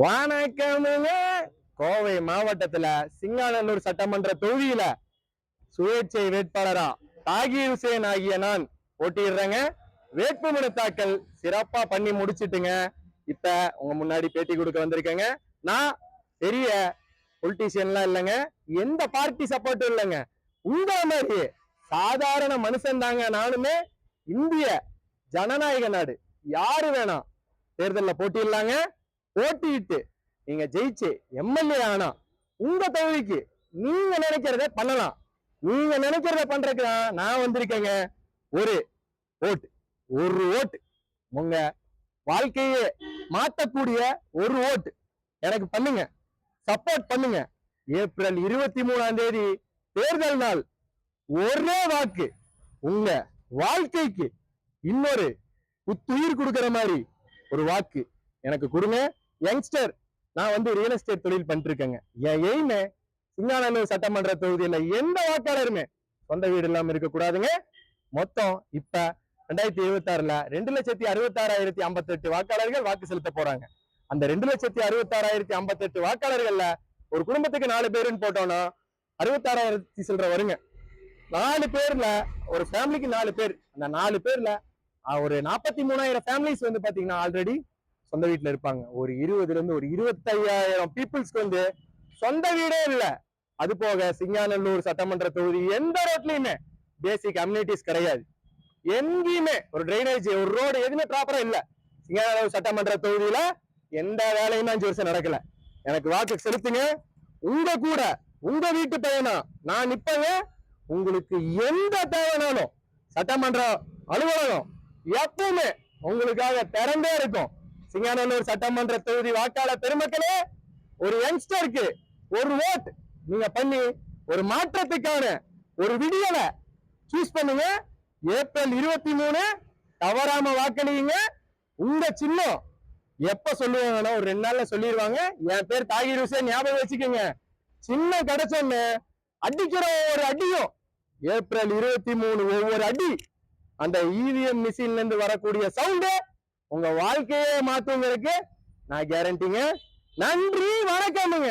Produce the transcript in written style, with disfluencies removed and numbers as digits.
வணக்கமுங்க. கோவை மாவட்டத்துல சிங்காநல்லூர் சட்டமன்ற தொகுதியில சுயேட்சை வேட்பாளரா தாகீர் ஹுசேன் ஆகிய நான் போட்டியிடுறேங்க. வேட்புமனு தாக்கல் சிறப்பா பண்ணி முடிச்சிட்டுங்க. இப்ப உங்க முன்னாடி பேட்டி கொடுக்க வந்திருக்கேங்க. நான் பெரிய பொலிட்டீசியன்லாம் இல்லைங்க, எந்த பார்ட்டி சப்போர்ட்டும் இல்லைங்க. உங்க மாதிரி சாதாரண மனுஷன் தாங்க நானுமே. இந்திய ஜனநாயக நாடு, யாரு வேணாம் தேர்தலில் போட்டியிடலாங்க. போட்டியிட்டு நீங்க ஜெயிச்சு எம்எல்ஏ ஆனா உங்க தொகுதிக்கு நீங்க நினைக்கிறத பண்ணலாம். நீங்க நினைக்கிறத பண்றதுக்கு தான் நான் வந்திருக்கேங்க. ஒரு ஓட்டு, ஒரு ஓட்டு உங்க வாழ்க்கையே மாற்றக்கூடிய ஒரு ஓட்டு எனக்கு பண்ணுங்க, சப்போர்ட் பண்ணுங்க. ஏப்ரல் 23ஆம் தேதி தேர்தல் நாள். ஒரே வாக்கு உங்க வாழ்க்கைக்கு இன்னொரு புத்துயிர் கொடுக்கிற மாதிரி ஒரு வாக்கு எனக்கு கொடுங்க. யங்ஸ்டர், நான் வந்து ரியல் எஸ்டேட் தொழில் பண்ணிட்டு இருக்கேங்க. என் எய்மே சிங்காநல்லூர் சட்டமன்ற தொகுதியில எந்த வாக்காளருமே சொந்த வீடு இல்லாம இருக்க கூடாதுங்க. மொத்தம் இப்ப 2026ல 2,66,058 வாக்காளர்கள் வாக்கு செலுத்த போறாங்க. அந்த 2,66,058 வாக்காளர்கள்ல ஒரு குடும்பத்துக்கு 4 பேருன்னு போட்டோம்னா 66,000 சில்லற வருங்க. 4 பேர்ல ஒரு ஃபேமிலிக்கு 4 பேர். அந்த 4 பேர்ல ஒரு 43,000 ஃபேமிலிஸ் வந்து பாத்தீங்கன்னா ஆல்ரெடி சொந்த வீட்டுல இருப்பாங்க. ஒரு 20ல இருந்து ஒரு 25,000 பீப்புள்ஸ்க்கு வந்து சொந்த வீடே இல்ல. அது போக சிங்காநல்லூர் சட்டமன்ற தொகுதி எந்த ரோட்லயுமே பேசிக் அம்யூனிட்டிஸ் கிடையாது. எங்கேயுமே ஒரு டிரைனேஜ், ஒரு ரோடு எதுவுமே ப்ராப்பரா இல்ல. சிங்காநல்லூர் சட்டமன்ற தொகுதியில எந்த வேலையுமே 5 வருஷம் நடக்கல. எனக்கு வாக்கு செலுத்துங்க. உங்க கூட உங்க வீட்டு பையனா நான் நிப்பங்க. உங்களுக்கு எந்த தேவைனாலும் சட்டமன்ற அலுவலகம் எப்பவுமே உங்களுக்காக திறந்தே இருக்கும். சிங்காநல்லூர் சட்டமன்ற தொகுதி வாக்காளர் பெருமக்களே, ஒரு யங்ஸ்டருக்கு ஒரு ஓட் நீங்க பண்ணி ஒரு மாற்றத்துக்கான ஒரு விடியலை சூஸ் பண்ணுங்க. ஏப்ரல் 23 தவறாம வாக்களியுங்க. உங்க சின்னம் எப்ப சொல்லுவாங்கன்னா ஒரு 2 நாள்ல சொல்லிடுவாங்க. என் பேர் தாகீர் ஹுசேன், ஞாபகம் வச்சுக்கோங்க. சின்னம் கிடைச்சோன்னு அடிக்கிற ஒரு அடியும் ஏப்ரல் 23 ஒவ்வொரு அடி அந்த இவிஎம் மிஷின்ல இருந்து வரக்கூடிய சவுண்டு உங்க வாழ்க்கையே மாத்துவதற்கு நான் கேரண்டிங்க. நன்றி, வணக்கமுங்க.